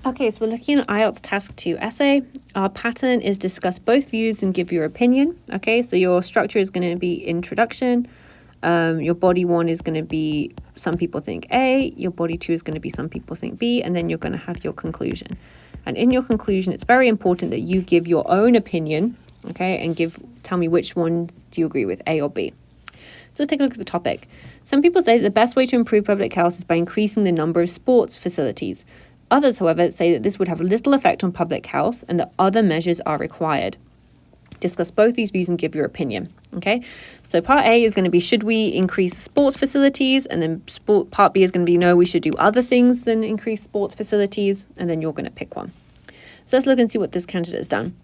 Okay, so we're looking at IELTS Task 2 essay. Our pattern is discuss both views and give your opinion. Okay, so your structure is going to be introduction. Your body 1 is going to be some people think A. Your body 2 is going to be some people think B. And then you're going to have your conclusion. And in your conclusion, it's very important that you give your own opinion. Okay, and tell me which ones do you agree with, A or B. So let's take a look at the topic. Some people say that the best way to improve public health is by increasing the number of sports facilities. Others, however, say that this would have little effect on public health and that other measures are required. Discuss both these views and give your opinion. Okay, so part A is going to be, should we increase sports facilities? And then part B is going to be, no, we should do other things than increase sports facilities. And then you're going to pick one. So let's look and see what this candidate has done.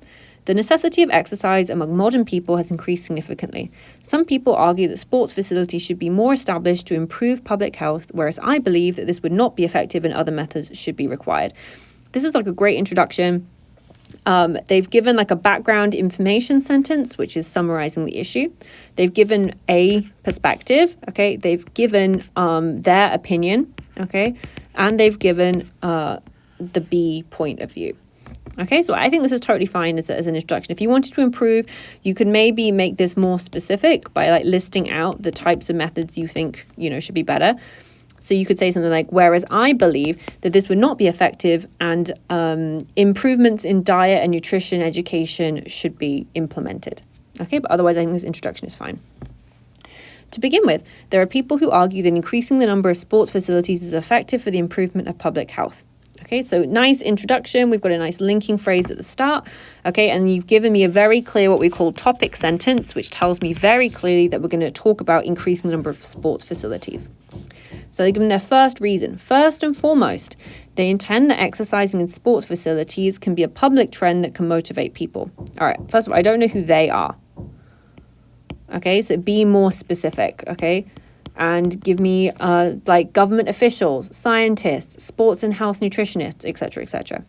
The necessity of exercise among modern people has increased significantly. Some people argue that sports facilities should be more established to improve public health, whereas I believe that this would not be effective and other methods should be required. This is like a great introduction. They've given like a background information sentence, which is summarizing the issue. They've given a perspective, okay? They've given their opinion, okay? And they've given the B point of view. Okay, so I think this is totally fine as an introduction. If you wanted to improve, you could maybe make this more specific by like listing out the types of methods you think, should be better. So you could say something like, whereas I believe that this would not be effective and improvements in diet and nutrition education should be implemented. Okay, but otherwise I think this introduction is fine. To begin with, there are people who argue that increasing the number of sports facilities is effective for the improvement of public health. Okay, so nice introduction. We've got a nice linking phrase at the start. Okay, and you've given me a very clear what we call topic sentence, which tells me very clearly that we're going to talk about increasing the number of sports facilities. So they've given their first reason. First and foremost, they intend that exercising in sports facilities can be a public trend that can motivate people. All right, first of all, I don't know who they are. Okay, so be more specific, okay? And give me like government officials, scientists, sports and health nutritionists, etc., etc.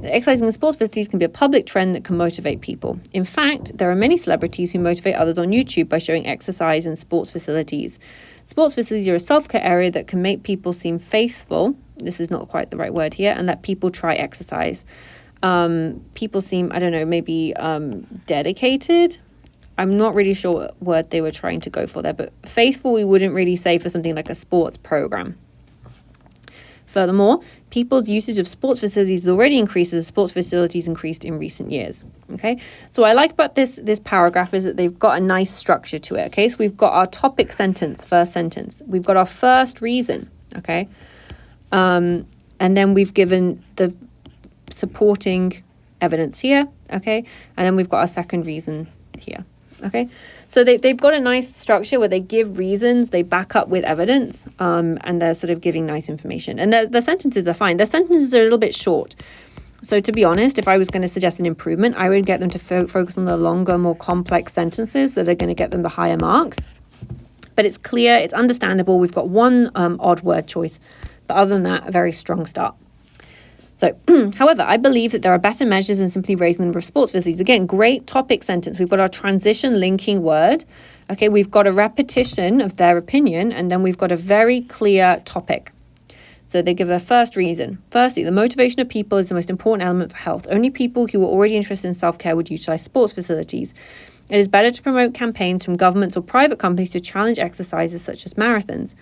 Exercising in sports facilities can be a public trend that can motivate people. In fact, there are many celebrities who motivate others on YouTube by showing exercise in sports facilities. Sports facilities are a self-care area that can make people seem faithful. This is not quite the right word here, and that people try exercise. People seem, I don't know, maybe dedicated. I'm not really sure what word they were trying to go for there, but faithful we wouldn't really say for something like a sports program. Furthermore, people's usage of sports facilities already increased as sports facilities increased in recent years. Okay, so what I like about this paragraph is that they've got a nice structure to it. Okay, so we've got our topic sentence, first sentence. We've got our first reason. Okay, and then we've given the supporting evidence here. Okay, and then we've got our second reason here. Okay, so they've got a nice structure where they give reasons, they back up with evidence, and they're sort of giving nice information. And the sentences are fine. Their sentences are a little bit short. So to be honest, if I was going to suggest an improvement, I would get them to focus on the longer, more complex sentences that are going to get them the higher marks. But it's clear, it's understandable. We've got one odd word choice, but other than that, a very strong start. So, however, I believe that there are better measures than simply raising the number of sports facilities. Again, great topic sentence. We've got our transition linking word. Okay, we've got a repetition of their opinion, and then we've got a very clear topic. So they give their first reason. Firstly, the motivation of people is the most important element for health. Only people who are already interested in self-care would utilize sports facilities. It is better to promote campaigns from governments or private companies to challenge exercises such as marathons.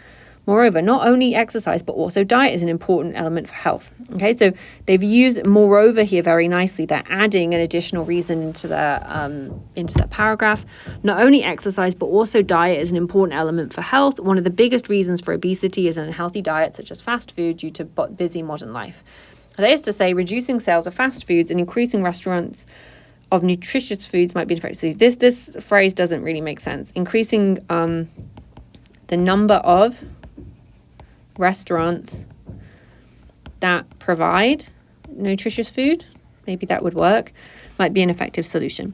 Moreover, not only exercise, but also diet is an important element for health. Okay, so they've used moreover here very nicely. They're adding an additional reason into their paragraph. Not only exercise, but also diet is an important element for health. One of the biggest reasons for obesity is an unhealthy diet, such as fast food, due to busy modern life. That is to say, reducing sales of fast foods and increasing restaurants of nutritious foods might be effective. So this phrase doesn't really make sense. Increasing the number of restaurants that provide nutritious food, maybe that would work, might be an effective solution.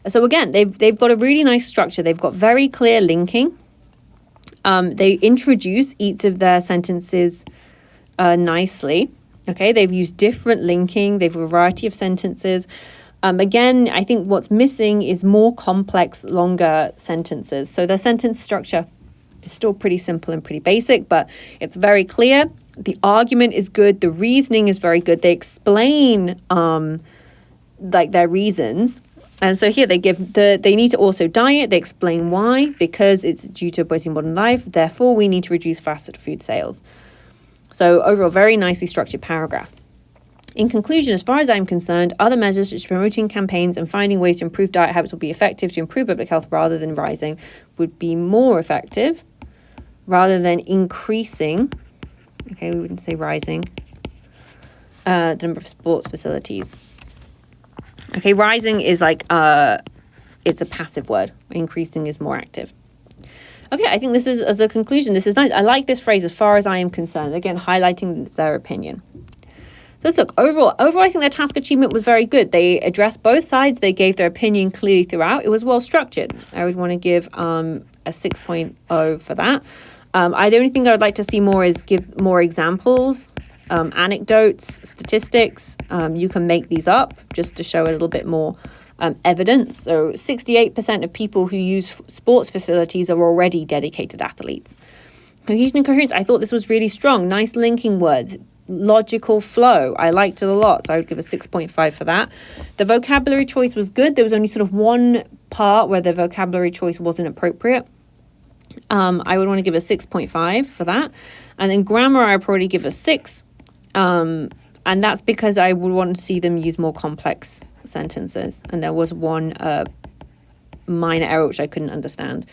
So again, they've got a really nice structure. They've got very clear linking. They introduce each of their sentences nicely. Okay, they've used different linking. They've a variety of sentences. Again, I think what's missing is more complex, longer sentences. So their sentence structure It's still pretty simple and pretty basic, but it's very clear. The argument is good. The reasoning is very good. They explain like their reasons. And so here they need to also diet. They explain why, because it's due to obesity in modern life. Therefore, we need to reduce fast food sales. So overall, very nicely structured paragraph. In conclusion, as far as I'm concerned, other measures such as promoting campaigns and finding ways to improve diet habits will be effective to improve public health rather than rising, would be more effective rather than increasing. Okay, we wouldn't say rising. The number of sports facilities. Okay, rising is like, it's a passive word. Increasing is more active. Okay, I think this is, as a conclusion, this is nice. I like this phrase, as far as I am concerned. Again, highlighting their opinion. So let's look. Overall, I think their task achievement was very good. They addressed both sides. They gave their opinion clearly throughout. It was well structured. I would want to give a 6.0 for that. The only thing I would like to see more is give more examples, anecdotes, statistics. You can make these up just to show a little bit more evidence. So 68% of people who use sports facilities are already dedicated athletes. Cohesion and coherence, I thought this was really strong. Nice linking words. Logical flow. I liked it a lot, so I would give a 6.5 for that. The vocabulary choice was good. There was only sort of one part where the vocabulary choice wasn't appropriate. I would want to give a 6.5 for that. And then grammar, I would probably give a 6. And that's because I would want to see them use more complex sentences. And there was one minor error which I couldn't understand.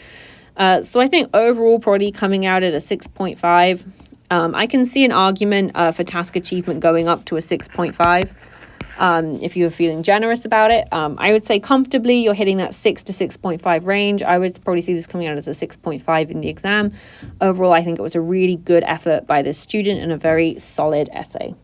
So I think overall probably coming out at a 6.5. I can see an argument for task achievement going up to a 6.5 if you were feeling generous about it. I would say comfortably you're hitting that 6 to 6.5 range. I would probably see this coming out as a 6.5 in the exam. Overall, I think it was a really good effort by this student and a very solid essay.